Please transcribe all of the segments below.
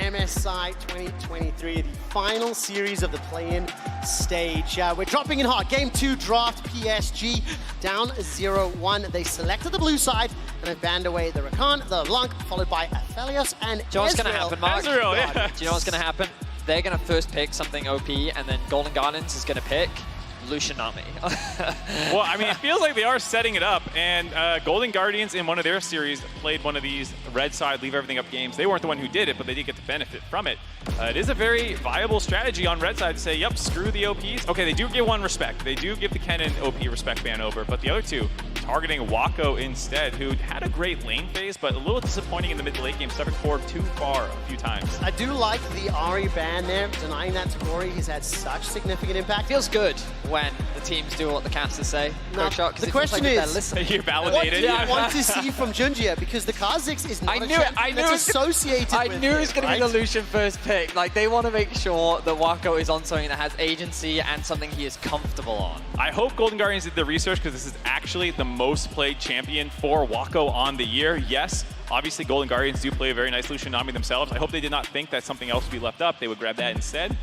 MSI 2023, the final series of the play-in stage. We're dropping in hard. Game 2 draft PSG down 0-1. They selected the blue side and have banned away the Rakan, the Blanc, followed by Aphelios and Do you know what's going to happen, Mark? Ezreal, yeah. Do you know what's going to happen? They're going to first pick something OP, and then Golden Guardians is going to pick Lucianami. Well, I mean, it feels like they are setting it up, and Golden Guardians in one of their series played one of these red side, leave everything up games. They weren't the one who did it, but they did get to benefit from it. It is a very viable strategy on red side to say, yep, screw the OPs. Okay, they do give one respect. They do give the Kennen OP respect ban over, but the other two, targeting Wako instead, who had a great lane phase, but a little disappointing in the mid to late game, stepping forward too far a few times. I do like the Ahri ban there, denying that to Gory. He's had such significant impact. Feels good when the teams do what the casters say. No, the question is, You're validated. what do you want to see from Junjia? Because the Kha'Zix is not a champion that's associated with I knew it was going to be the Lucian first pick. Like, they want to make sure that Wako is on something that has agency and something he is comfortable on. I hope Golden Guardians did the research, because this is actually the most played champion for Wako on the year. Yes, obviously Golden Guardians do play a very nice Lucianami themselves. I hope they did not think that something else would be left up. They would grab that instead.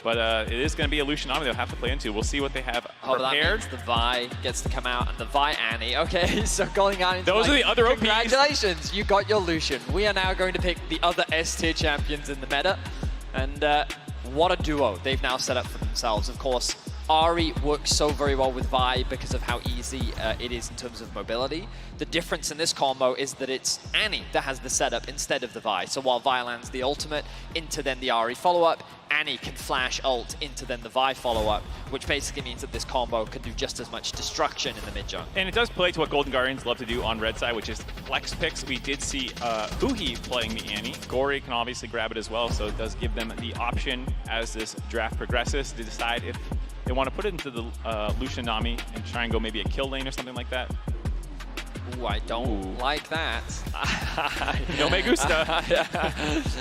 But it is going to be a Lucianami they'll have to play into. We'll see what they have prepared. That means the Vi gets to come out, and the Vi Annie. Okay, so Golden Guardians. Those are the other OPs. Congratulations, you got your Lucian. We are now going to pick the other S-tier champions in the meta. And what a duo they've now set up for themselves. Of course, Ahri works so very well with Vi because of how easy it is in terms of mobility. The difference in this combo is that it's Annie that has the setup instead of the Vi. So while Vi lands the ultimate into then the Ahri follow-up, Annie can flash ult into then the Vi follow-up, which basically means that this combo can do just as much destruction in the mid-jungle. And it does play to what Golden Guardians love to do on red side, which is flex picks. We did see Uhi playing the Annie. Gory can obviously grab it as well, so it does give them the option as this draft progresses to decide if they want to put it into the Lucianami and try and go maybe a kill lane or something like that. Ooh, I don't like that. No me gusta.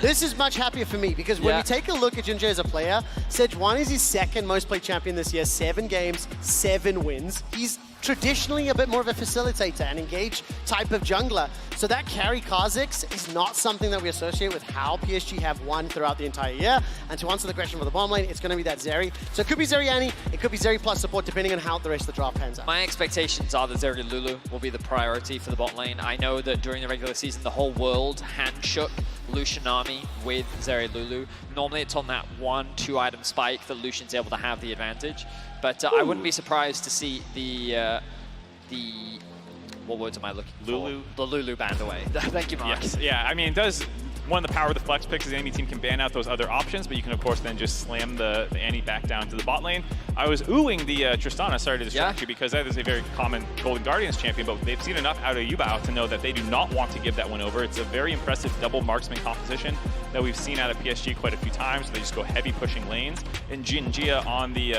This is much happier for me, because when we take a look at Junjia as a player, Sejuani is his second most played champion this year, 7 games, 7 wins. He's traditionally a bit more of a facilitator and engage type of jungler. So that carry Kha'Zix is not something that we associate with how PSG have won throughout the entire year. And to answer the question for the bottom lane, it's going to be that Zeri. So it could be Zeri Annie, it could be Zeri plus support, depending on how the rest of the draft pans out. My expectations are that Zeri Lulu will be the priority for the bot lane. I know that during the regular season, the whole world handshook Lucianami with Zeri Lulu. Normally it's on that 1-2 item spike that Lucian's able to have the advantage. But I wouldn't be surprised to see the what words am I looking for? Lulu. The Lulu banned away. Thank you, Mark. Yes, yeah, I mean, it does. One of the power of the flex picks is any team can ban out those other options, but you can, of course, then just slam the Annie back down to the bot lane. I was oohing the Tristana, sorry to distract you, because that is a very common Golden Guardians champion, but they've seen enough out of Yubao to know that they do not want to give that one over. It's a very impressive double marksman composition that we've seen out of PSG quite a few times. They just go heavy pushing lanes. And Junjia on the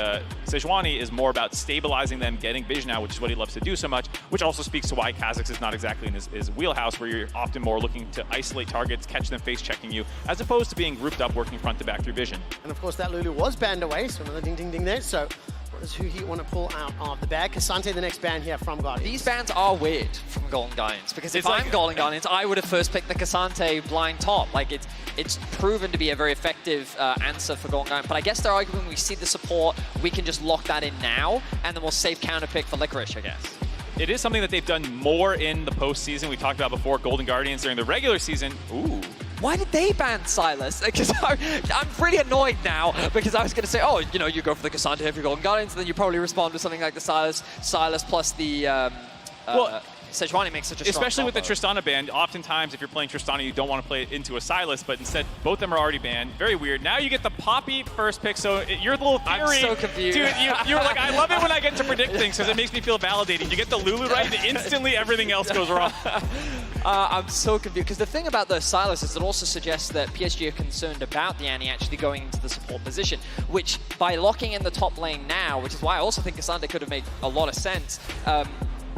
Sejuani is more about stabilizing them, getting vision out, which is what he loves to do so much, which also speaks to why Kha'Zix is not exactly in his wheelhouse, where you're often more looking to isolate targets, catch them face checking you, as opposed to being grouped up, working front to back through vision. And of course that Lulu was banned away, so another ding ding ding there. So what does Huhi want to pull out of the bag? K'Sante, the next ban here from Guardians. These bans are weird from Golden Guardians, because if I'm Golden Guardians, I would have first picked the K'Sante blind top. Like, it's proven to be a very effective answer for Golden Guardians, but I guess they're arguing we see the support, we can just lock that in now, and then we'll save counter pick for Licorice, I guess. It is something that they've done more in the postseason. We talked about before, Golden Guardians during the regular season. Ooh. Why did they ban Sylas? Because I'm pretty annoyed now, because I was going to say, oh, you know, you go for the K'Sante if you're Golden Guardians, and then you probably respond with something like the Sylas plus the Sejuani makes such a strong especially with the combo. Tristana ban. Oftentimes, if you're playing Tristana, you don't want to play it into a Sylas, but instead, both of them are already banned. Very weird. Now you get the Poppy first pick, so your little theory... I'm so confused. Dude, you were like, I love it when I get to predict things, because it makes me feel validated. You get the Lulu right, and instantly everything else goes wrong. I'm so confused, because the thing about the Sylas is it also suggests that PSG are concerned about the Annie actually going into the support position, which by locking in the top lane now, which is why I also think K'Sante could have made a lot of sense,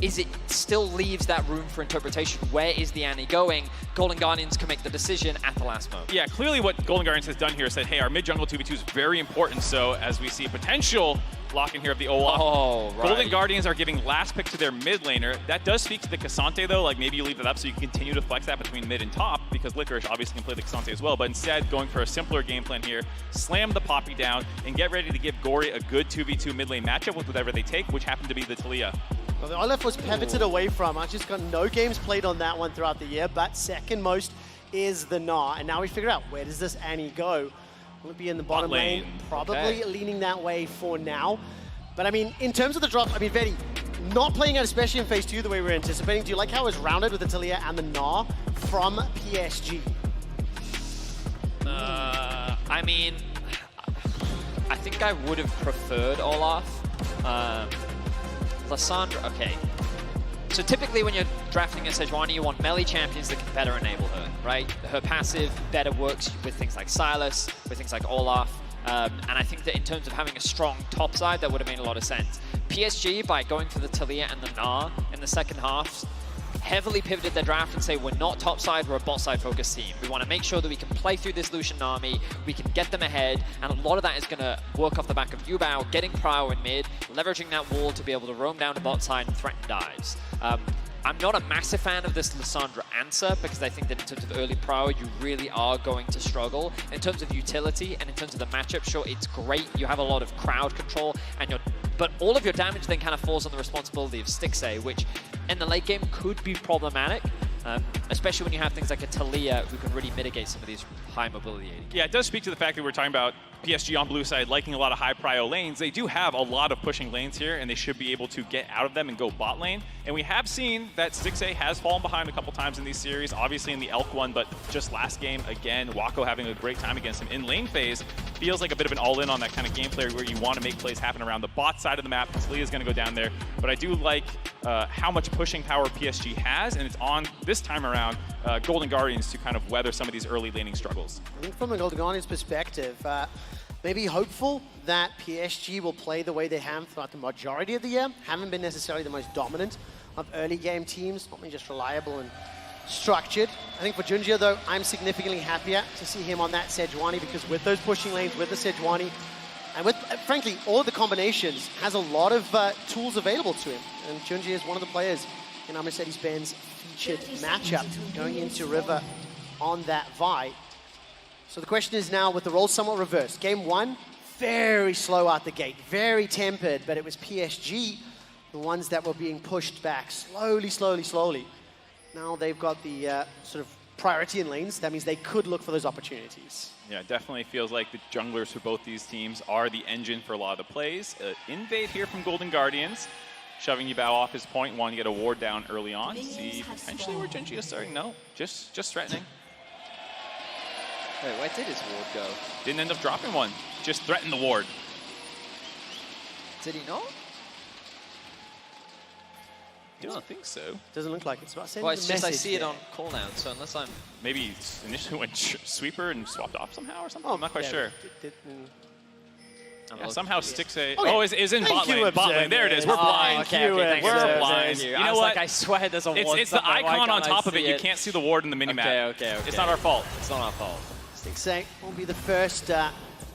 is it still leaves that room for interpretation. Where is the Annie going? Golden Guardians can make the decision at the last moment. Yeah, clearly what Golden Guardians has done here is said, hey, our mid-jungle 2v2 is very important, so as we see a potential lock-in here of the Olaf. Oh, right. Golden Guardians are giving last pick to their mid laner. That does speak to the Cassante, though. Like, maybe you leave it up so you can continue to flex that between mid and top, because Licorice obviously can play the Cassante as well, but instead going for a simpler game plan here, slam the Poppy down, and get ready to give Gory a good 2v2 mid lane matchup with whatever they take, which happened to be the Talia. Well, the Olaf was pivoted away from. I just got no games played on that one throughout the year, but second most is the Gnar. And now we figure out, where does this Annie go? Will it be in the bottom lane? Probably leaning that way for now. But I mean, in terms of the drops, I mean, Vedi, not playing out, especially in phase 2 the way we're anticipating. Do you like how it was rounded with the Talia and the Gnar from PSG? I mean, I think I would have preferred Olaf. Lissandra, okay. So typically when you're drafting a Sejuani, you want melee champions that can better enable her, right? Her passive better works with things like Silas, with things like Olaf. And I think that in terms of having a strong top side, that would have made a lot of sense. PSG, by going for the Talia and the Gnar in the second half, heavily pivoted their draft and say, we're not top side, we're a bot side focused team. We want to make sure that we can play through this Lucian army, we can get them ahead, and a lot of that is going to work off the back of Yubao, getting Prio in mid, leveraging that wall to be able to roam down to bot side and threaten dives. I'm not a massive fan of this Lissandra answer, because I think that in terms of early Prio, you really are going to struggle. In terms of utility and in terms of the matchup, sure, it's great. You have a lot of crowd control, and but all of your damage then kind of falls on the responsibility of Stixxay, which in the late game could be problematic, especially when you have things like a Talia who can really mitigate some of these high mobility AD. Yeah, it does speak to the fact that we're talking about PSG on blue side liking a lot of high prio lanes. They do have a lot of pushing lanes here, and they should be able to get out of them and go bot lane. And we have seen that Stixxay has fallen behind a couple times in these series, obviously in the Elk one, but just last game, again, Wako having a great time against him in lane phase. Feels like a bit of an all-in on that kind of gameplay where you want to make plays happen around the bot side of the map. Talia's going to go down there, but I do like how much pushing power PSG has, and it's on this time around Golden Guardians to kind of weather some of these early laning struggles. I think from the Golden Guardians perspective, maybe hopeful that PSG will play the way they have throughout the majority of the year. Haven't been necessarily the most dominant of early game teams, not just reliable and structured. I think for Junjie, though, I'm significantly happier to see him on that Sejuani, because with those pushing lanes, with the Sejuani, and with, frankly, all the combinations, has a lot of tools available to him. And Junjie is one of the players in our Mercedes-Benz featured matchup going into River on that Vi. So the question is now, with the roles somewhat reversed. Game 1, very slow out the gate, very tempered, but it was PSG, the ones that were being pushed back slowly, slowly, slowly. Now they've got the sort of priority in lanes. That means they could look for those opportunities. Yeah, it definitely feels like the junglers for both these teams are the engine for a lot of the plays. Invade here from Golden Guardians, shoving Yubao off his point, wanting to get a ward down early on. See potentially where Junjie is starting. No, just threatening. Wait, where did his ward go? Didn't end up dropping one. Just threatened the ward. Did he not? I don't think so. Doesn't look like it. It's about sending Well, it's just I message see it there. on cooldown, so unless I'm... Maybe he initially went sweeper and swapped off somehow or something? I'm not quite sure. Yeah, somehow Stixxay... Okay. Oh, is in bot Thank lane. you, Bot lane. There it is. We're Observer. blind. Okay, Thank you, We're Observer. blind. You You know know what? what? I swear there's a ward It's the somewhere. Why icon on can't I top of it. see You can't see the ward in the minimap. Okay. It's not our fault. It's not our fault. Stixxay will be the first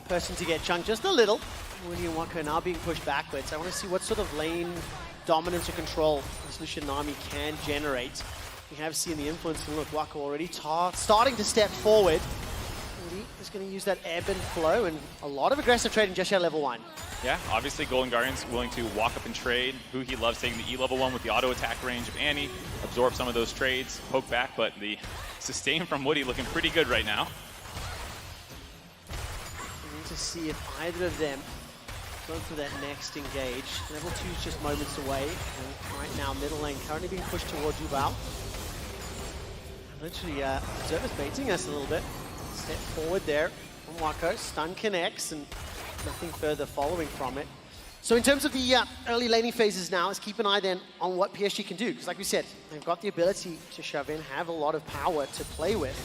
person to get chunked just a little. William Wako now being pushed backwards. I want to see what sort of lane dominance or control this Lucian army can generate. We have seen the influence, and look, Wako already starting to step forward. And he is going to use that ebb and flow, and a lot of aggressive trading just at level 1. Yeah, obviously Golden Guardians willing to walk up and trade. He loves taking the E level 1 with the auto attack range of Annie, absorb some of those trades, poke back, but the sustain from Woody looking pretty good right now. We need to see if either of them go for that next engage. Level 2 is just moments away, and right now middle lane currently being pushed towards Yubao. Literally, Observer's baiting us a little bit. Step forward there from Wako. Stun connects, and nothing further following from it. So in terms of the early laning phases now, let's keep an eye then on what PSG can do. Because like we said, they've got the ability to shove in, have a lot of power to play with.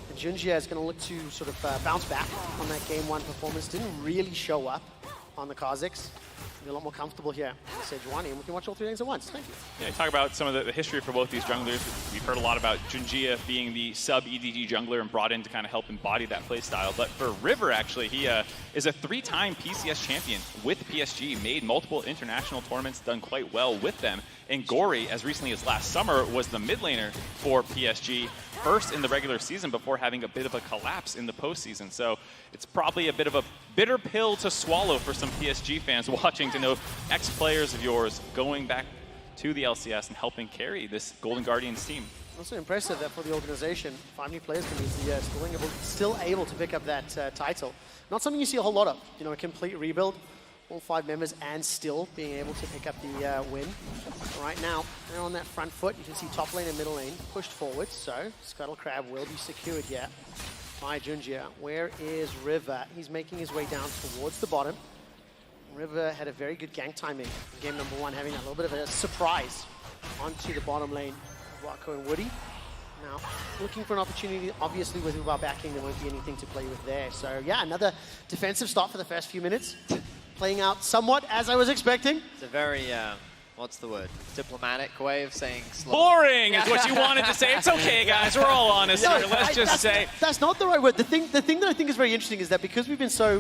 And Junjie is going to look to sort of bounce back on that game 1 performance. Didn't really show up on the Kazakhs. a lot more comfortable here. Sejuani, and we can watch all 3 lanes at once. Thank you. Yeah, talk about some of the history for both these junglers. We've heard a lot about Junjia being the sub-EDG jungler and brought in to kind of help embody that play style. But for River, actually, he is a 3-time PCS champion with PSG, made multiple international tournaments, done quite well with them. And Gory, as recently as last summer, was the mid laner for PSG, first in the regular season before having a bit of a collapse in the postseason. So it's probably a bit of a bitter pill to swallow for some PSG fans watching to know ex-players of yours going back to the LCS and helping carry this Golden Guardians team. Also impressive that for the organization, 5 new players coming into the year, still able to pick up that title. Not something you see a whole lot of. You know, a complete rebuild, all 5 members, and still being able to pick up the win. Right now, they're on that front foot. You can see top lane and middle lane pushed forward. So Scuttle Crab will be secured here by Junjia. Where is River? He's making his way down towards the bottom. River had a very good gank timing in game number 1, having a little bit of a surprise onto the bottom lane. Rocco and Woody. Now, looking for an opportunity, obviously with Ubar backing, there won't be anything to play with there. So yeah, another defensive start for the first few minutes. Playing out somewhat as I was expecting. It's a very, what's the word? Diplomatic way of saying slow. Boring is what you wanted to say. It's okay, guys. We're all honest here. Let's just say. That's not the right word. The thing that I think is very interesting is that because we've been so...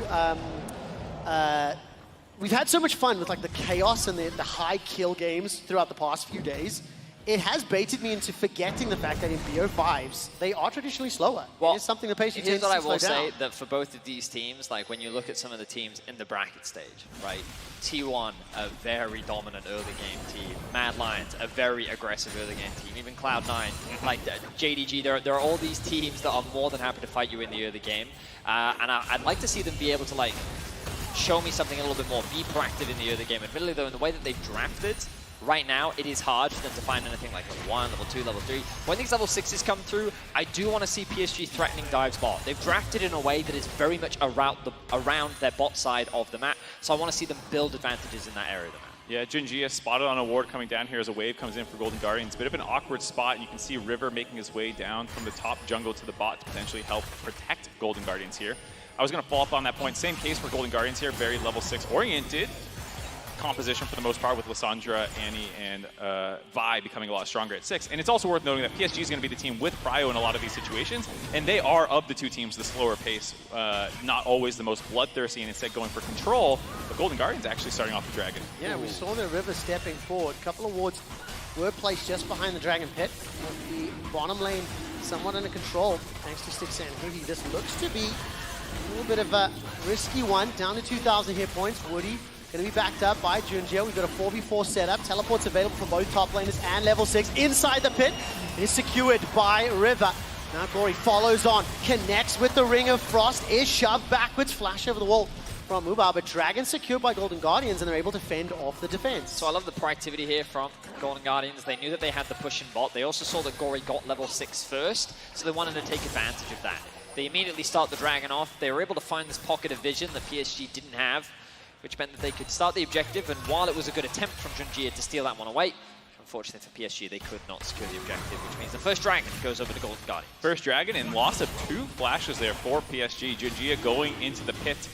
we've had so much fun with like the chaos and the high kill games throughout the past few days. It has baited me into forgetting the fact that in BO5s, they are traditionally slower. Well, it is something the patient here's tends what to I will slow down. say, that for both of these teams, like when you look at some of the teams in the bracket stage, right? T1, a very dominant early game team. Mad Lions, a very aggressive early game team. Even Cloud9, like JDG, there are all these teams that are more than happy to fight you in the early game. And I'd like to see them be able to like show me something a little bit more, be proactive in the early game. Admittedly though, in the way that they've drafted, right now, it is hard for them to find anything like level 1, level 2, level 3. When these level 6s come through, I do want to see PSG threatening dives bot. They've drafted in a way that is very much around their bot side of the map, so I want to see them build advantages in that area of the map. Yeah, Junjia spotted on a ward coming down here as a wave comes in for Golden Guardians. Bit of an awkward spot, and you can see River making his way down from the top jungle to the bot to potentially help protect Golden Guardians here. I was going to follow up on that point. Same case for Golden Guardians here, very level 6 oriented composition for the most part, with Lissandra, Annie, and Vi becoming a lot stronger at 6. And it's also worth noting that PSG is going to be the team with Prio in a lot of these situations, and they are, of the 2 teams, the slower pace, not always the most bloodthirsty, and instead going for control. But Golden Guardians actually starting off the Dragon. Yeah, we saw the River stepping forward. A couple of wards were placed just behind the Dragon Pit. With the bottom lane somewhat under control, thanks to Stix and Heavy. This looks to be a little bit of a risky one. Down to 2,000 hit points. Woody going to be backed up by Junjia. We've got a 4v4 setup. Teleports available for both top laners and level 6. Inside the pit is secured by River. Now Gory follows on, connects with the Ring of Frost, is shoved backwards, flash over the wall from Ubar, but Dragon secured by Golden Guardians, and they're able to fend off the defense. So I love the proactivity here from Golden Guardians. They knew that they had the push in bot. They also saw that Gory got level 6 first, so they wanted to take advantage of that. They immediately start the Dragon off. They were able to find this pocket of vision that PSG didn't have, which meant that they could start the objective, and while it was a good attempt from Junjia to steal that one away, unfortunately for PSG, they could not secure the objective, which means the first Dragon goes over to Golden Guardians. First Dragon, and loss of 2 flashes there for PSG. Junjia going into the pit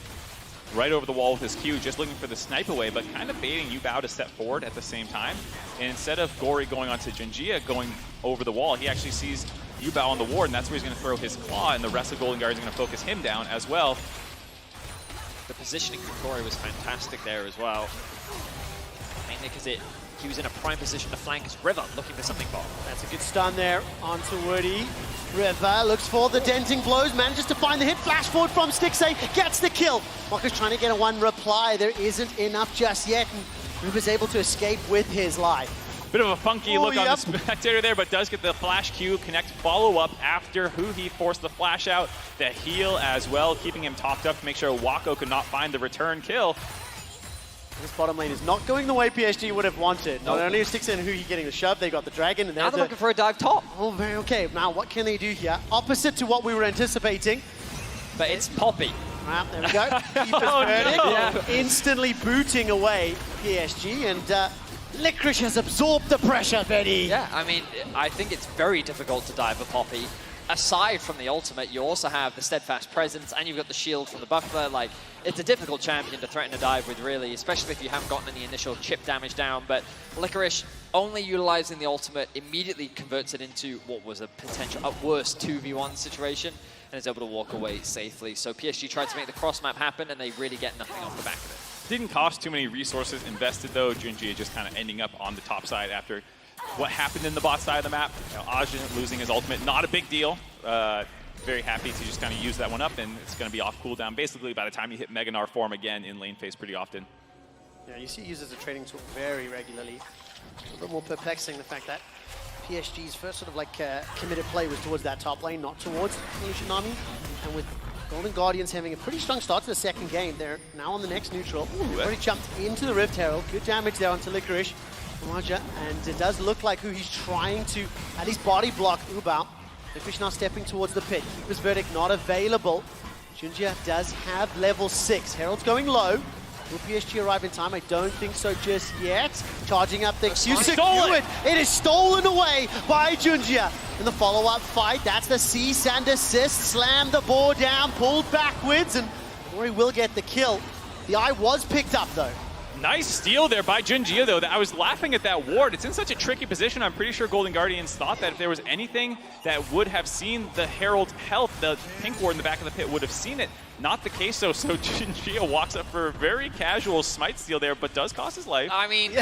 right over the wall with his Q, just looking for the snipe away, but kind of baiting Yubao to step forward at the same time. And instead of Gory going onto Junjia going over the wall, he actually sees Yubao on the ward, and that's where he's going to throw his claw, and the rest of Golden Guardians are going to focus him down as well. The positioning from Gory was fantastic there as well. Mainly because he was in a prime position to flank as River looking for something bot. That's a good stun there onto Woody. River looks for the denting blows, manages to find the hit, flash forward from Stixay, gets the kill. Moka's trying to get a 1 reply. There isn't enough just yet, and River's able to escape with his life. Bit of a funky look on the spectator there, but does get the flash Q, connect follow-up after Huhi forced the flash out, the heal as well, keeping him topped up to make sure Wako could not find the return kill. This bottom lane is not going the way PSG would have wanted. Not only is Stix and Huhi getting the shove, they got the Dragon. And now they're looking for a dive top. Oh, very okay. Now, what can they do here? Opposite to what we were anticipating. But it's Poppy. Well, there we go. Yeah. Instantly booting away PSG, and Licorice has absorbed the pressure, Betty. Yeah, I mean, I think it's very difficult to dive a Poppy aside from the ultimate, you also have the steadfast presence, and you've got the shield from the buckler. Like, it's a difficult champion to threaten a dive with, really, especially if you haven't gotten any initial chip damage down. But Licorice, only utilizing the ultimate, immediately converts it into what was a potential, at worst, 2v1 situation, and is able to walk away safely. So PSG tried to make the cross map happen, and they really get nothing off the back of it. Didn't cost too many resources invested, though. Junji just kind of ending up on the top side after what happened in the bot side of the map. You know, Ajin losing his ultimate, not a big deal. Very happy to just kind of use that one up, and it's going to be off cooldown basically by the time you hit Mega Gnar form again in lane phase pretty often. Yeah, you see he uses a trading tool very regularly. A little bit more perplexing, the fact that PSG's first sort of like committed play was towards that top lane, not towards Lucian Nami. And with Golden Guardians having a pretty strong start to the second game, they're now on the next neutral. Already jumped into the Rift Herald. Good damage there onto Licorice. Raja, and it does look like who he's trying to at least body block Ubao. Licorice now stepping towards the pit. Keeper's Verdict not available. Junjia does have level 6. Herald's going low. Will PSG arrive in time? I don't think so just yet. Charging up the Q secured. It is stolen away by Junjia. In the follow-up fight, that's the cease and desist. Slam the board down, pulled backwards, and Rory will get the kill. The eye was picked up though. Nice steal there by Junjia, though. I was laughing at that ward. It's in such a tricky position. I'm pretty sure Golden Guardians thought that if there was anything that would have seen the Herald's health, the pink ward in the back of the pit would have seen it. Not the case, though. So Junjia walks up for a very casual smite steal there, but does cost his life. I mean,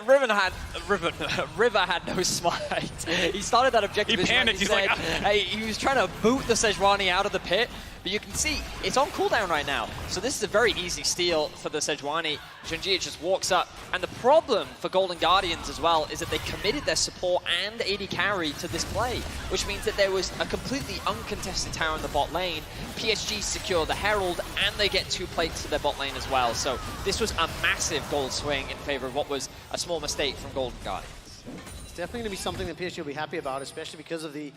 River had no smite. He started that objective. He panicked. He's like, hey, he was trying to boot the Sejuani out of the pit. But you can see, it's on cooldown right now. So this is a very easy steal for the Sejuani. Junjia just walks up. And the problem for Golden Guardians as well is that they committed their support and AD carry to this play, which means that there was a completely uncontested tower in the bot lane. PSG secure the Herald, and they get 2 plates to their bot lane as well. So this was a massive gold swing in favor of what was a small mistake from Golden Guardians. It's definitely going to be something that PSG will be happy about, especially because of the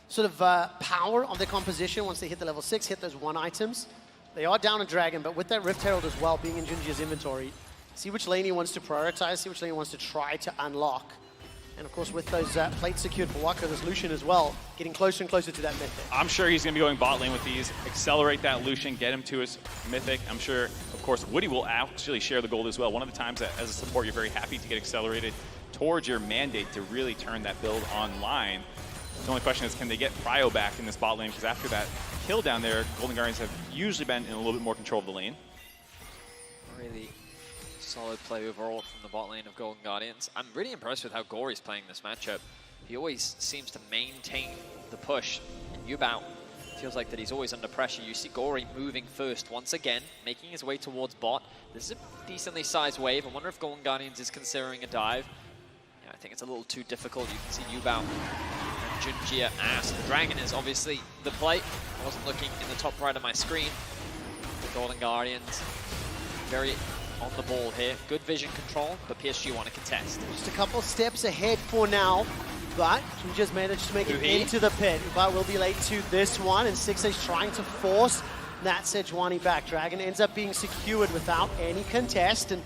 sort of power of their composition once they hit the level 6, hit those 1 items. They are down a dragon, but with that Rift Herald as well being in Junjia's inventory, see which lane he wants to prioritize, see which lane he wants to try to unlock. And of course with those plates secured for Waka, there's Lucian as well, getting closer and closer to that mythic. I'm sure he's going to be going bot lane with these, accelerate that Lucian, get him to his mythic. I'm sure, of course, Woody will actually share the gold as well. One of the times that as a support you're very happy to get accelerated towards your mandate to really turn that build online. The only question is, can they get Prio back in this bot lane? Because after that kill down there, Golden Guardians have usually been in a little bit more control of the lane. Really solid play overall from the bot lane of Golden Guardians. I'm really impressed with how Gory's playing this matchup. He always seems to maintain the push. And Ubao feels like that he's always under pressure. You see Gory moving first once again, making his way towards bot. This is a decently sized wave. I wonder if Golden Guardians is considering a dive. Yeah, I think it's a little too difficult. You can see Ubao Junjia asked. The dragon is obviously the play. I wasn't looking in the top right of my screen. The Golden Guardians very on the ball here. Good vision control, but PSG want to contest. Just a couple steps ahead for now, but Junjia's managed to make it into the pit. Ubao will be late to this one, and 6A's trying to force that Sejuani back. Dragon ends up being secured without any contest, and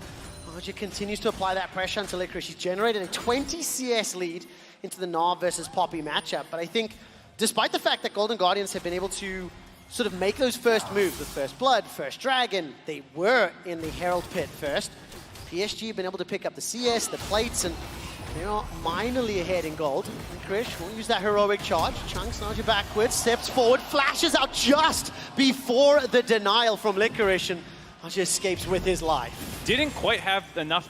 Raja continues to apply that pressure until Licorice. He's generated a 20 CS lead into the Nav versus Poppy matchup. But I think, despite the fact that Golden Guardians have been able to sort of make those first moves with First Blood, First Dragon, they were in the Herald pit first. PSG have been able to pick up the CS, the plates, and they're minorly ahead in gold. Licorice will use that heroic charge. Chunks Naja backwards, steps forward, flashes out just before the denial from Licorice, and Naja escapes with his life. Didn't quite have enough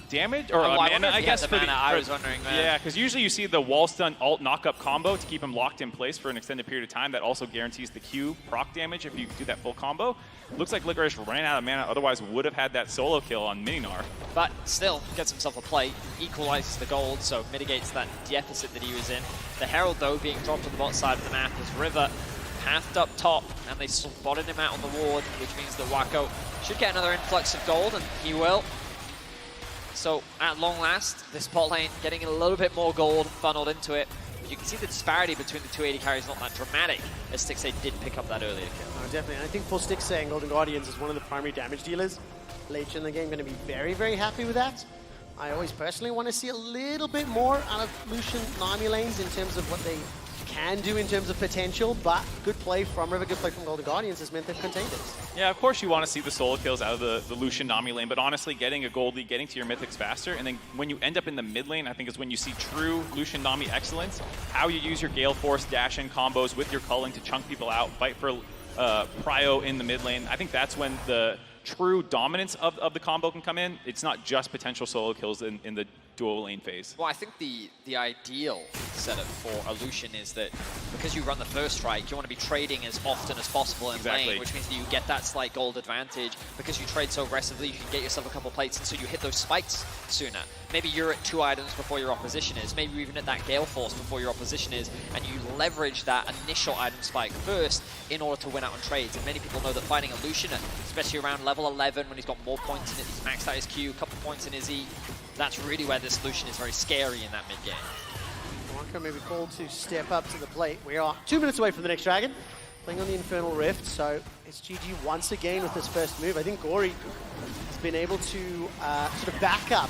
damage or mana, I guess. I was wondering. Yeah, because usually you see the wall stun alt knock-up combo to keep him locked in place for an extended period of time. That also guarantees the Q proc damage if you do that full combo. Looks like Licorice ran out of mana, otherwise would have had that solo kill on Mininar. But still, gets himself a play, equalizes the gold, so mitigates that deficit that he was in. The Herald, though, being dropped on the bot side of the map as River pathed up top, and they spotted him out on the ward, which means that Wako should get another influx of gold, and he will. So, at long last, this bot lane getting a little bit more gold funneled into it. But you can see the disparity between the 280 carries not that dramatic, as Stixxay did pick up that earlier kill. No, definitely. And I think for Stixxay, Golden Guardians is one of the primary damage dealers. Late in the game, going to be very, very happy with that. I always personally want to see a little bit more out of Lucian Nami lanes in terms of what they can do in terms of potential, but good play from River, good play from Golden Guardians has meant they've contained it. Yeah, of course you want to see the solo kills out of the Lucian Nami lane, but honestly, getting a Goldie, getting to your mythics faster, and then when you end up in the mid lane, I think is when you see true Lucian Nami excellence, how you use your Gale Force dash-in combos with your culling to chunk people out, fight for prio in the mid lane. I think that's when the true dominance of the combo can come in. It's not just potential solo kills in the dual lane phase. Well, I think the ideal setup for a Lucian is that because you run the first strike, you want to be trading as often as possible in lane, which means that you get that slight gold advantage. Because you trade so aggressively, you can get yourself a couple plates, and so you hit those spikes sooner. Maybe you're at 2 items before your opposition is. Maybe you're even at that Gale Force before your opposition is, and you leverage that initial item spike first in order to win out on trades. And many people know that fighting a Lucian, especially around level 11 when he's got more points in it, he's maxed out his Q, a couple points in his E, that's really where this Lucian is very scary in that mid game. Wonka maybe called to step up to the plate. We are 2 minutes away from the next dragon, playing on the Infernal Rift, so it's GG once again with this first move. I think Gory has been able to sort of back up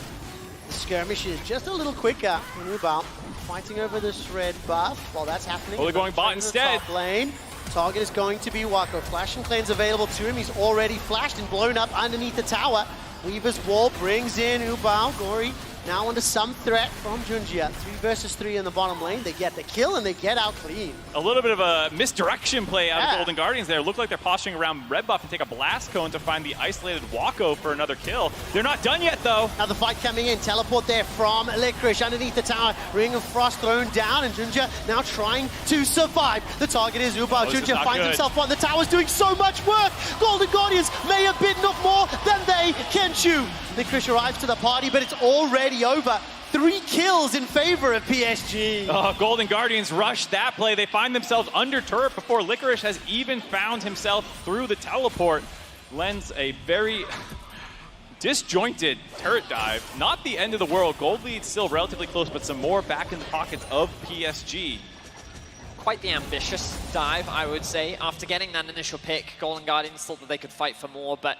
the skirmishes just a little quicker than Ubao, fighting over this red buff while that's happening. Oh, they're going bot instead. Top lane. Target is going to be Wako. Flash and Cleanse available to him. He's already flashed and blown up underneath the tower. Weaver's wall brings in Ubao. Gory now under some threat from Junjia. 3 versus 3 in the bottom lane. They get the kill and they get out clean. A little bit of a misdirection play out of Golden Guardians there. Looked like they're posturing around red buff and take a blast cone to find the isolated Wako for another kill. They're not done yet though. Now the fight coming in. Teleport there from Licorice underneath the tower. Ring of Frost thrown down and Junjia now trying to survive. The target is Ubao. Junjia finds himself on the tower's doing so much work. Golden Guardians may have bitten off more than they can chew. Licorice arrives to the party, but it's already over. 3 kills in favor of PSG. Oh, Golden Guardians rush that play. They find themselves under turret before Licorice has even found himself through the teleport. Lends a very disjointed turret dive. Not the end of the world. Gold lead still relatively close, but some more back in the pockets of PSG. Quite the ambitious dive, I would say. After getting that initial pick, Golden Guardians thought that they could fight for more, but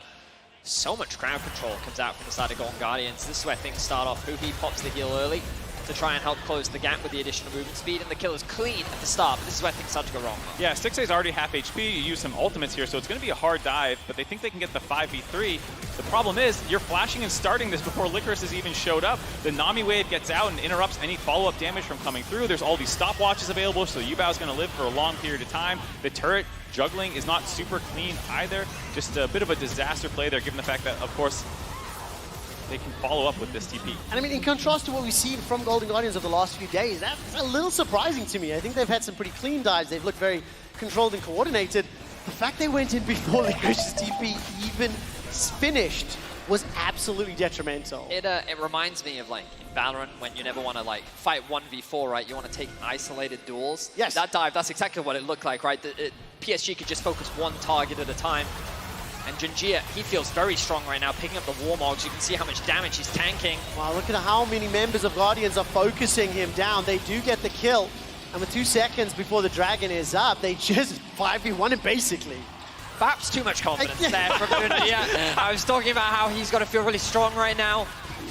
so much crowd control comes out from the side of Golden Guardians. This is where things start off. Huhi pops the heal early to try and help close the gap with the additional movement speed, and the kill is clean at the start, but this is where things start to go wrong. Yeah, 6A is already half HP. You use some ultimates here, so it's going to be a hard dive, but they think they can get the 5v3. The problem is, you're flashing and starting this before Licorice has even showed up. The Nami wave gets out and interrupts any follow-up damage from coming through. There's all these stopwatches available, so Ubao is going to live for a long period of time. The turret juggling is not super clean either. Just a bit of a disaster play there, given the fact that, of course, they can follow up with this TP. And I mean, in contrast to what we've seen from Golden Guardians over the last few days, that's a little surprising to me. I think they've had some pretty clean dives. They've looked very controlled and coordinated. The fact they went in before Licorice's TP even finished was absolutely detrimental. It reminds me of, like, in Valorant, when you never want to, like, fight 1v4, right? You want to take isolated duels. Yes. That dive, that's exactly what it looked like, right? PSG could just focus one target at a time. And Junjia, he feels very strong right now, picking up the Warmogs. You can see how much damage he's tanking. Wow, look at how many members of Guardians are focusing him down. They do get the kill. And with 2 seconds before the Dragon is up, they just 5v1 him basically. Perhaps too much confidence there from Junjia. I was talking about how he's got to feel really strong right now.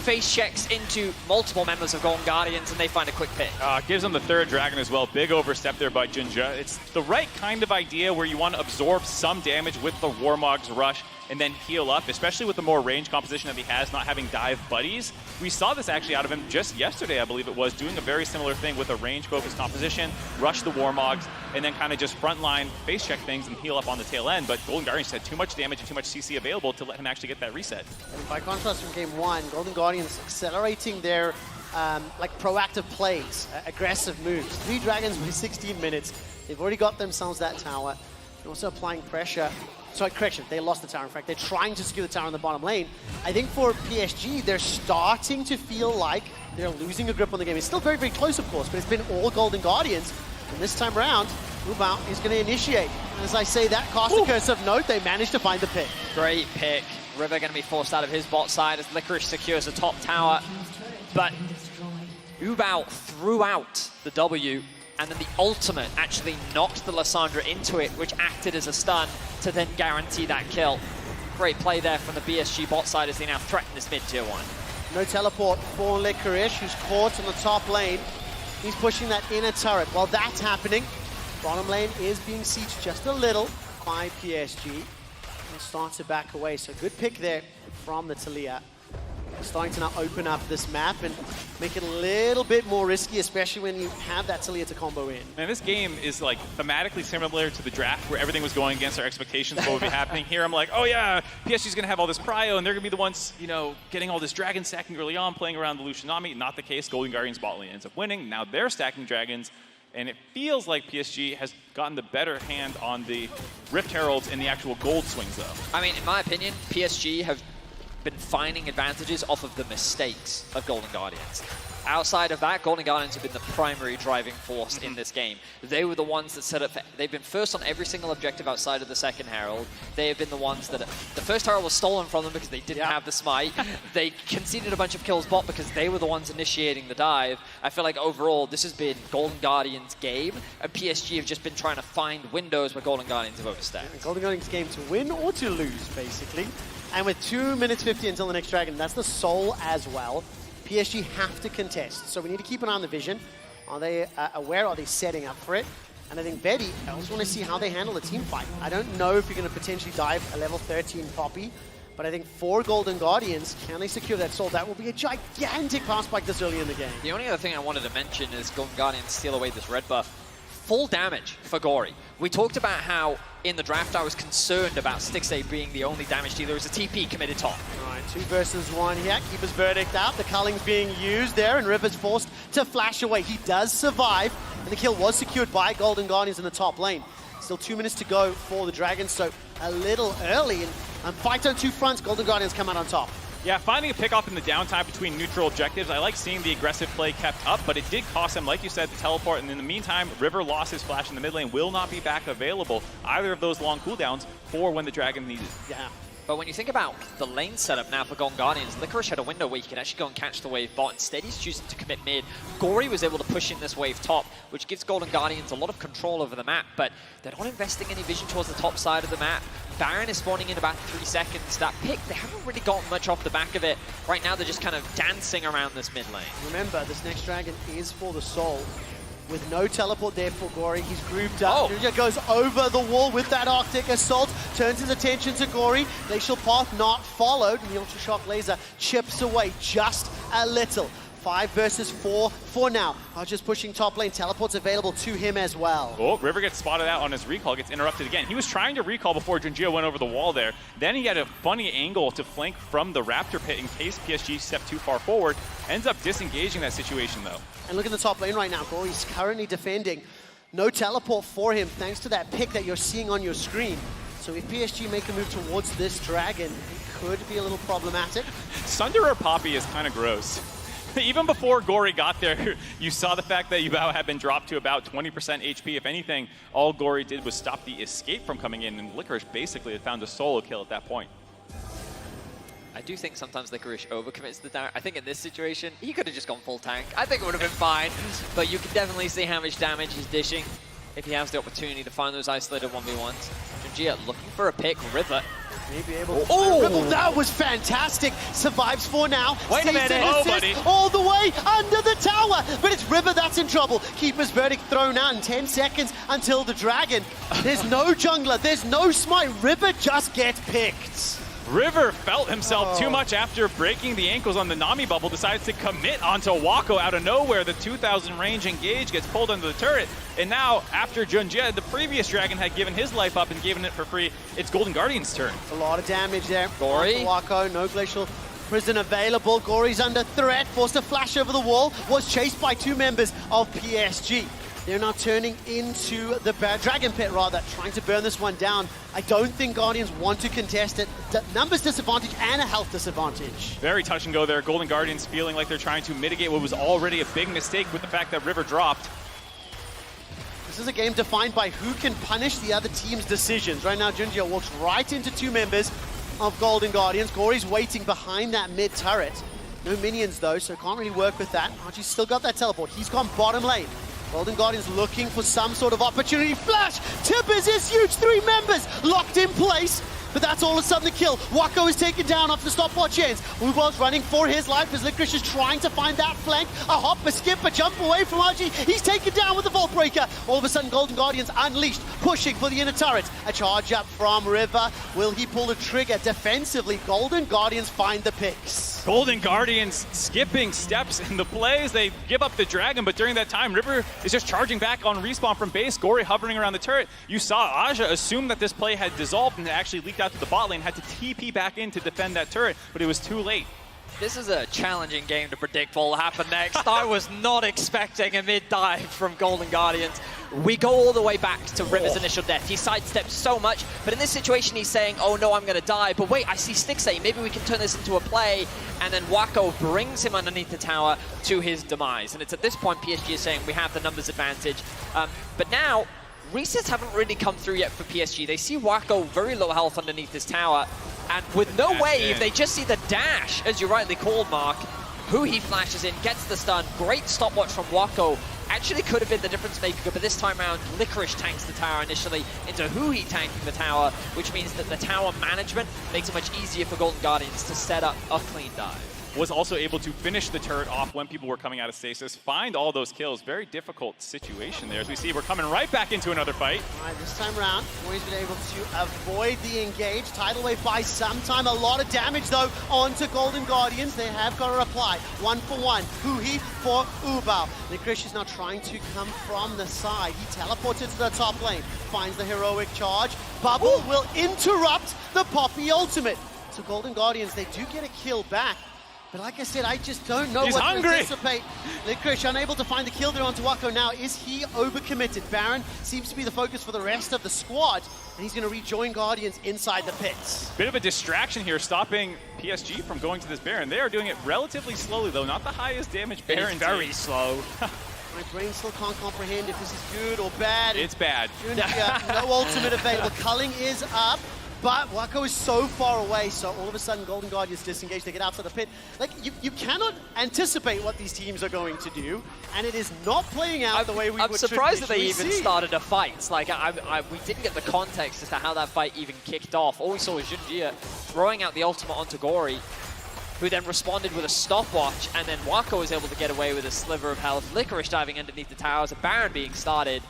Face checks into multiple members of Golden Guardians, and they find a quick pick. Gives them the 3rd dragon as well. Big overstep there by Junjia. It's the right kind of idea where you want to absorb some damage with the Warmog's rush and then heal up, especially with the more range composition that he has, not having dive buddies. We saw this actually out of him just yesterday, I believe it was, doing a very similar thing with a range-focused composition, rush the Warmogs, and then kind of just frontline face check things and heal up on the tail end. But Golden Guardians had too much damage and too much CC available to let him actually get that reset. And by contrast from game 1, Golden Guardians accelerating their like proactive plays, aggressive moves. 3 dragons with 16 minutes. They've already got themselves that tower. They're also applying pressure. Sorry, correction, they lost the tower. In fact, they're trying to secure the tower in the bottom lane. I think for PSG, they're starting to feel like they're losing a grip on the game. It's still very, very close, of course, but it's been all Golden Guardians. And this time around, Ubao is going to initiate. And as I say that, cast a curse of note, they managed to find the pick. Great pick. River going to be forced out of his bot side as Licorice secures the top tower. But Ubao threw out the W, and then the ultimate actually knocked the Lissandra into it, which acted as a stun to then guarantee that kill. Great play there from the BSG bot side as they now threaten this mid-tier 1. No teleport for Licorice, who's caught in the top lane. He's pushing that inner turret. While that's happening, bottom lane is being sieged just a little by PSG. And starts to back away. So good pick there from the Taliyah. Starting to now open up this map and make it a little bit more risky, especially when you have that Taliyah to combo in. And this game is like thematically similar to the draft where everything was going against our expectations of what would be happening. Here I'm like, oh yeah, PSG's gonna have all this prio and they're gonna be the ones, you know, getting all this dragon stacking early on, playing around the Lucian Nami. Not the case. Golden Guardians bot lane ends up winning. Now they're stacking dragons. And it feels like PSG has gotten the better hand on the Rift Heralds and the actual gold swings though. I mean, in my opinion, PSG have been finding advantages off of the mistakes of Golden Guardians. Outside of that, Golden Guardians have been the primary driving force in this game. They were the ones that set up, they've been first on every single objective outside of the second Herald. They have been the ones that, the first Herald was stolen from them because they didn't have the smite. They conceded a bunch of kills bot because they were the ones initiating the dive. I feel like overall, this has been Golden Guardians' game, and PSG have just been trying to find windows where Golden Guardians have overstepped. Golden Guardians' game to win or to lose, basically. And with 2 minutes 50 until the next dragon, that's the soul as well. PSG have to contest, so we need to keep an eye on the vision. Are they aware? Are they setting up for it? And I think Betty, I also want to see how they handle the team fight. I don't know if you're going to potentially dive a level 13 Poppy, but I think for Golden Guardians, can they secure that soul? That will be a gigantic power spike this early in the game. The only other thing I wanted to mention is Golden Guardians steal away this red buff. Full damage for Gory. We talked about how in the draft I was concerned about Stixay being the only damage dealer as a TP committed top. All right, 2 versus 1 here. Keeper's verdict out. The culling's being used there, and River's forced to flash away. He does survive, and the kill was secured by Golden Guardians in the top lane. Still 2 minutes to go for the Dragons, so a little early. And fight on 2 fronts, Golden Guardians come out on top. Yeah, finding a pick off in the downtime between neutral objectives. I like seeing the aggressive play kept up, but it did cost him, like you said, the teleport. And in the meantime, River lost his flash in the mid lane, will not be back available, either of those long cooldowns, for when the Dragon needs it. Yeah. But when you think about the lane setup now for Golden Guardians, Licorice had a window where you can actually go and catch the wave bot. Instead, he's choosing to commit mid. Gory was able to push in this wave top, which gives Golden Guardians a lot of control over the map, but they're not investing any vision towards the top side of the map. Baron is spawning in about 3 seconds. That pick, they haven't really gotten much off the back of it. Right now, they're just kind of dancing around this mid lane. Remember, this next dragon is for the soul. With no teleport there for Gory, he's grooved up. Julia goes over the wall with that Arctic Assault, turns his attention to Gory. Glacial Path not followed, and the Ultra Shock Laser chips away just a little. 5 versus 4 for now. Just pushing top lane. Teleport's available to him as well. Oh, River gets spotted out on his recall, gets interrupted again. He was trying to recall before Junjia went over the wall there. Then he had a funny angle to flank from the Raptor pit in case PSG stepped too far forward. Ends up disengaging that situation though. And look at the top lane right now. Gory's currently defending. No teleport for him thanks to that pick that you're seeing on your screen. So if PSG make a move towards this dragon, it could be a little problematic. Sunder or Poppy is kind of gross. Even before Gory got there, you saw the fact that Yubao had been dropped to about 20% HP. If anything, all Gory did was stop the escape from coming in, and Licorice basically had found a solo kill at that point. I do think sometimes Licorice overcommits the damage. I think in this situation, he could have just gone full tank. I think it would have been fine, but you can definitely see how much damage he's dishing if he has the opportunity to find those isolated 1v1s. Junjia looking for a pick. River maybe able to. Oh, that was fantastic. Survives for now. Wait a minute. Oh, buddy. All the way under the tower. But it's River that's in trouble. Keeper's verdict thrown out in 10 seconds until the dragon. There's no jungler. There's no smite. River just gets picked. River felt himself too much after breaking the ankles on the Nami bubble, decides to commit onto Wako out of nowhere. The 2000 range engage gets pulled under the turret. And now, after Junjia, the previous dragon had given his life up and given it for free, it's Golden Guardian's turn. A lot of damage there. Gory. Wako, no glacial prison available. Gory's under threat, forced to flash over the wall, was chased by 2 members of PSG. They're now turning into the Dragon Pit, rather, trying to burn this one down. I don't think Guardians want to contest it. Numbers disadvantage and a health disadvantage. Very touch and go there. Golden Guardians feeling like they're trying to mitigate what was already a big mistake with the fact that River dropped. This is a game defined by who can punish the other team's decisions. Right now, Junjia walks right into 2 members of Golden Guardians. Gory's waiting behind that mid turret. No minions, though, so can't really work with that. Archie's still got that teleport. He's gone bottom lane. Golden Guardians looking for some sort of opportunity. Flash! Tippers is huge! 3 members locked in place. but that's all of a sudden the kill. Wako is taken down off the stopwatch ends. Ubal's running for his life as Licorice is trying to find that flank. A hop, a skip, a jump away from RG. He's taken down with the Vault Breaker. All of a sudden, Golden Guardians unleashed, pushing for the inner turret. A charge up from River. Will he pull the trigger defensively? Golden Guardians find the picks. Golden Guardians skipping steps in the plays. They give up the dragon, but during that time, River is just charging back on respawn from base. Gory hovering around the turret. You saw Aja assume that this play had dissolved and actually leaked out to the bot lane, had to TP back in to defend that turret, but it was too late. This is a challenging game to predict what will happen next. I was not expecting a mid-dive from Golden Guardians. We go all the way back to River's initial death. He sidesteps so much, but in this situation he's saying, oh no, I'm going to die. But wait, I see Stixay. Maybe we can turn this into a play. And then Wako brings him underneath the tower to his demise. And it's at this point PSG is saying we have the numbers advantage. But now, resets haven't really come through yet for PSG. They see Wako very low health underneath this tower. And with no wave, they just see the dash, as you rightly called, Mark. Who he flashes in, gets the stun. Great stopwatch from Wako. Actually could have been the difference maker, but this time around, Licorice tanks the tower initially into Huhi tanking the tower, which means that the tower management makes it much easier for Golden Guardians to set up a clean dive. Was also able to finish the turret off when people were coming out of stasis, find all those kills. Very difficult situation there. As we see, we're coming right back into another fight. All right, this time around, Warriors been able to avoid the engage. Tidal Wave by some time. A lot of damage, though, onto Golden Guardians. They have got a reply. 1 for 1. Huhi for Ubao. Licorice is now trying to come from the side. He teleports into the top lane. Finds the heroic charge. Bubble will interrupt the Poppy ultimate. So Golden Guardians, they do get a kill back. But like I said, I just don't know what to anticipate. Licorice unable to find the kill there onto Wako now. Is he overcommitted? Baron seems to be the focus for the rest of the squad, and he's going to rejoin Guardians inside the pits. Bit of a distraction here, stopping PSG from going to this Baron. They are doing it relatively slowly, though. Not the highest damage Baron. Very slow. My brain still can't comprehend if this is good or bad. It's bad. No ultimate available. Culling is up. But Wako is so far away, so all of a sudden Golden Guardians disengage, they get outside the pit. Like, you cannot anticipate what these teams are going to do, and it is not playing out the way we would I'm surprised that they even see. started a fight. Like, we didn't get the context as to how that fight even kicked off. All we saw was Junjia throwing out the ultimate onto Gory, who then responded with a stopwatch, and then Wako was able to get away with a sliver of health. Licorice diving underneath the towers, a Baron being started.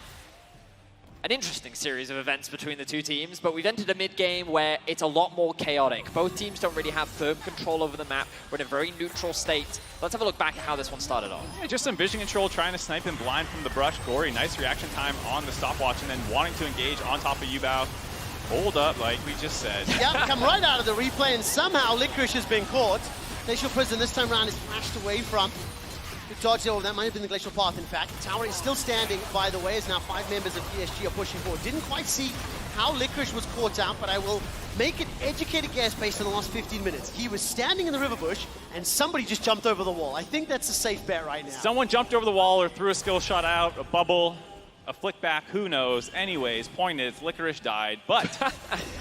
An interesting series of events between the two teams, but we've entered a mid-game where it's a lot more chaotic. Both teams don't really have firm control over the map. We're in a very neutral state. Let's have a look back at how this one started off. Yeah, just some vision control, trying to snipe him blind from the brush. Gory, nice reaction time on the stopwatch, and then wanting to engage on top of Ubao. Hold up, like we just said. Yep, come right out of the replay, and somehow Licorice has been caught. Glacial Prison this time around is flashed away from. Dodge, oh, that might have been the Glacial Path, in fact. Tower is still standing, by the way, as now 5 members of PSG are pushing forward. Didn't quite see how Licorice was caught out, but I will make an educated guess based on the last 15 minutes. He was standing in the river bush, and somebody just jumped over the wall. I think that's a safe bet right now. Someone jumped over the wall or threw a skill shot out, a bubble, a flick back, who knows. Anyways, point is, Licorice died, but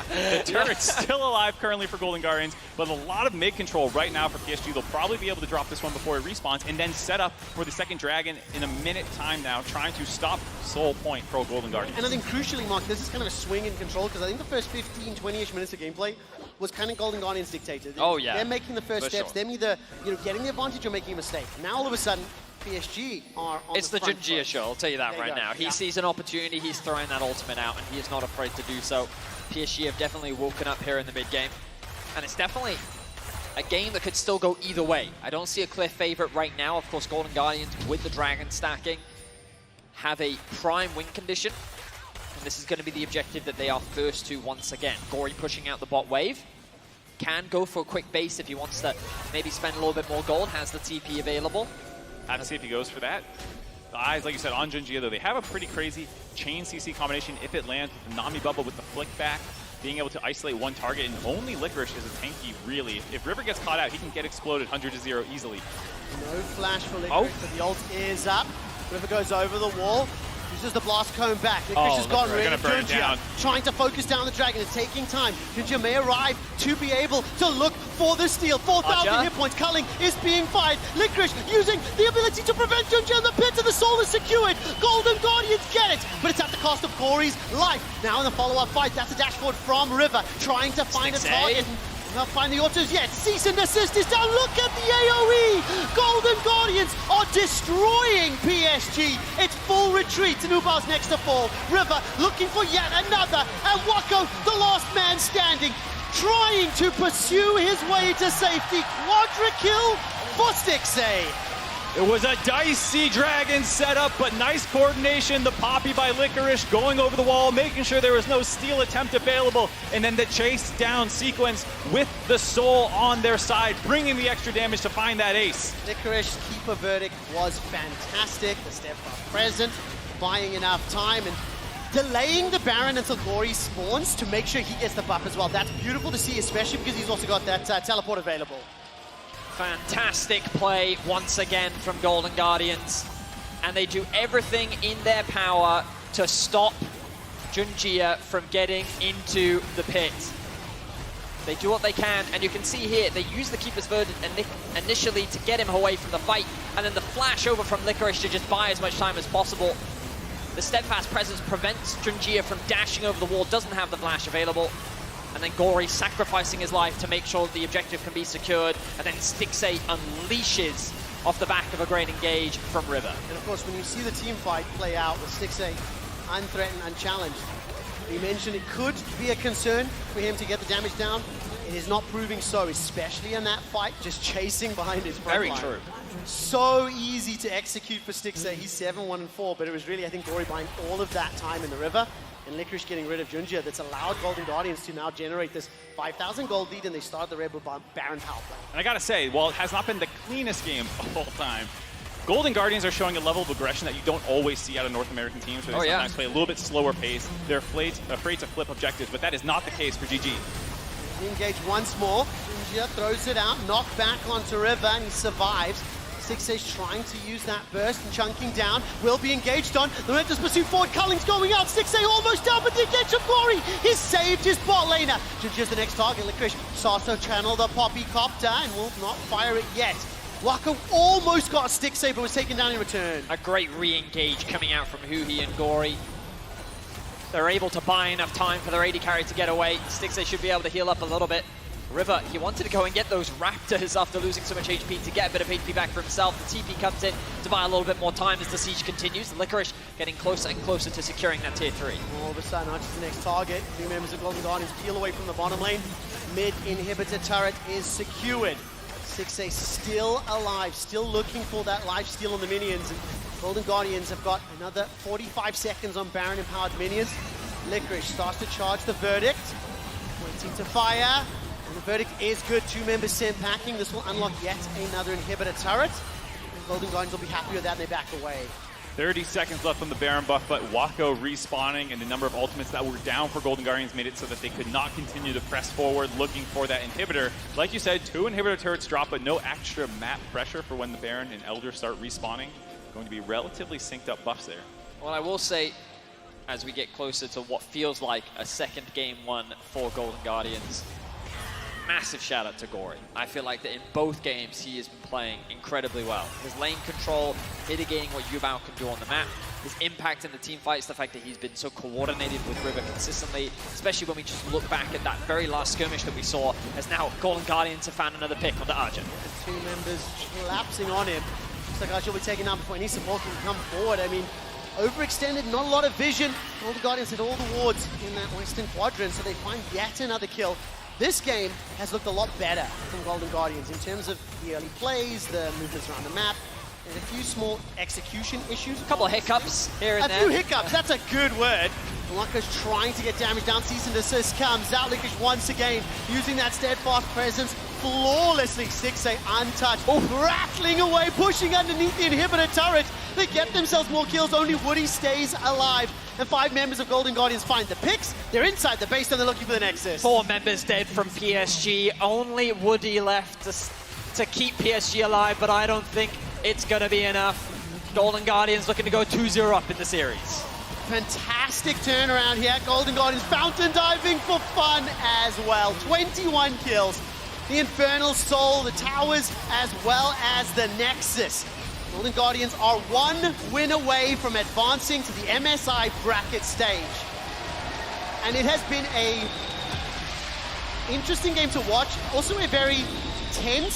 the turret's still alive currently for Golden Guardians, but a lot of mid control right now for PSG. They'll probably be able to drop this one before it respawns and then set up for the second dragon in a minute time now, trying to stop Soul Point pro Golden Guardians. And I think crucially, Mark, this is kind of a swing in control, because I think the first 15, 20-ish minutes of gameplay was kind of Golden Guardians dictated. Oh, yeah. They're making the first steps, sure. them either getting the advantage or making a mistake. Now all of a sudden, PSG are on It's the front Junjia foot. show, I'll tell you that There right you go. now. He Yeah. sees an opportunity, he's throwing that ultimate out, and he is not afraid to do so. PSG have definitely woken up here in the mid-game, and it's definitely a game that could still go either way. I don't see a clear favorite right now. Of course, Golden Guardians, with the dragon stacking, have a prime win condition, and this is going to be the objective that they are first to once again. Gory pushing out the bot wave. Can go for a quick base if he wants to maybe spend a little bit more gold, has the TP available. Have to see if he goes for that. The eyes, like you said, on Junjia, though, they have a pretty crazy chain CC combination. If it lands, the Nami bubble with the flick back, being able to isolate one target, and only Licorice is a tanky, really. If River gets caught out, he can get exploded 100-0 easily. No flash for Licorice, but the ult is up. River goes over the wall. Uses the blast cone back. Licorice has gotten rid of Junjia, trying to focus down the dragon. It's taking time. Junjia may arrive to be able to look for the steal. 4,000 hit points. Culling is being fired. Licorice using the ability to prevent Junjia in the pit, and the soul is secured. Golden Guardians get it, but it's at the cost of Gory's life. Now in the follow-up fight, that's a dash forward from River, trying to find a target. Not find the autos yet. Cease and desist is down. Look at the AoE. Golden Guardians are destroying PSG. It's full retreat. Nubar's next to fall. River looking for yet another. And Wako, the last man standing, trying to pursue his way to safety. Quadra kill for Stixxay. It was a dicey dragon setup, but nice coordination. The poppy by Licorice going over the wall, making sure there was no steal attempt available, and then the chase down sequence with the soul on their side, bringing the extra damage to find that ace. Licorice keeper verdict was fantastic. The step up present, buying enough time and delaying the Baron until Gory spawns to make sure he gets the buff as well. That's beautiful to see, especially because he's also got that teleport available. Fantastic play once again from Golden Guardians. And they do everything in their power to stop Junjia from getting into the pit. They do what they can, and you can see here, they use the Keeper's Verdict initially to get him away from the fight, and then the flash over from Licorice to just buy as much time as possible. The Steadfast Presence prevents Junjia from dashing over the wall, doesn't have the flash available. And then Gory sacrificing his life to make sure the objective can be secured. And then Stixxay unleashes off the back of a great engage from River. And of course, when you see the team fight play out with Stixxay unthreatened, unchallenged, we mentioned it could be a concern for him to get the damage down. It is not proving so, especially in that fight, just chasing behind his front line. Very true. So easy to execute for Stixxay. He's 7-1-4, but it was really, I think, Gory buying all of that time in the River. And Licorice getting rid of Junjia, that's allowed Golden Guardians to now generate this 5,000 gold lead, and they start the Red Bull Baron power play. And I gotta say, while it has not been the cleanest game of all time, Golden Guardians are showing a level of aggression that you don't always see out of North American teams, where they sometimes play a little bit slower pace. They're afraid to flip objectives, but that is not the case for GG. Engage once more. Junjia throws it out, knocked back onto River, and he survives. Stixxay's trying to use that burst and chunking down. Will be engaged on. The relentless pursuit forward. Culling's going out. Stixxay almost down, but the engage from Gory. He saved his bot laner. Junjia's the next target. Licorice Sasso channel the Poppy Copter and will not fire it yet. Wako almost got Stixxay, but was taken down in return. A great re-engage coming out from Huhi and Gory. They're able to buy enough time for their AD carry to get away. Stixxay should be able to heal up a little bit. River, he wanted to go and get those Raptors after losing so much HP to get a bit of HP back for himself. The TP comes in to buy a little bit more time as the siege continues. The Licorice getting closer and closer to securing that tier 3. All of a sudden, Archer's the next target. Two members of Golden Guardians peel away from the bottom lane. Mid inhibitor turret is secured. Stixxay still alive, still looking for that life steal on the minions. And Golden Guardians have got another 45 seconds on Baron empowered minions. Licorice starts to charge the Verdict, waiting to fire. And the Verdict is good. 2 members sent packing. This will unlock yet another inhibitor turret. And Golden Guardians will be happy with that and they back away. 30 seconds left on the Baron buff, but Wako respawning and the number of ultimates that were down for Golden Guardians made it so that they could not continue to press forward looking for that inhibitor. Like you said, 2 inhibitor turrets drop, but no extra map pressure for when the Baron and Elder start respawning. Going to be relatively synced up buffs there. Well, I will say, as we get closer to what feels like a second game 1 for Golden Guardians, massive shout out to Gory. I feel like that in both games he has been playing incredibly well. His lane control, mitigating what Yubao can do on the map, his impact in the team fights, the fact that he's been so coordinated with River consistently, especially when we just look back at that very last skirmish that we saw, as now Golden Guardians have found another pick on the Archer. The 2 members collapsing on him. Looks like Archer will be taken out before any support can come forward. I mean, overextended, not a lot of vision. Golden Guardians had all the wards in that western quadrant, so they find yet another kill. This game has looked a lot better from Golden Guardians in terms of the early plays, the movements around the map. There's a few small execution issues. A couple of hiccups here and there. A few hiccups, that's a good word. Blanco's trying to get damage down. Cease and desist comes out. Licorice once again using that steadfast presence flawlessly. Stixxay untouched. Rattling away, pushing underneath the inhibitor turret. They get themselves more kills. Only Woody stays alive. And 5 members of Golden Guardians find the picks. They're inside the base and they're looking for the Nexus. 4 members dead from PSG. Only Woody left to keep PSG alive, but I don't think it's going to be enough. Golden Guardians looking to go 2-0 up in the series. Fantastic turnaround here. Golden Guardians fountain diving for fun as well. 21 kills. The Infernal Soul, the towers, as well as the Nexus. Golden Guardians are 1 win away from advancing to the MSI bracket stage. And it has been a interesting game to watch. Also a very tense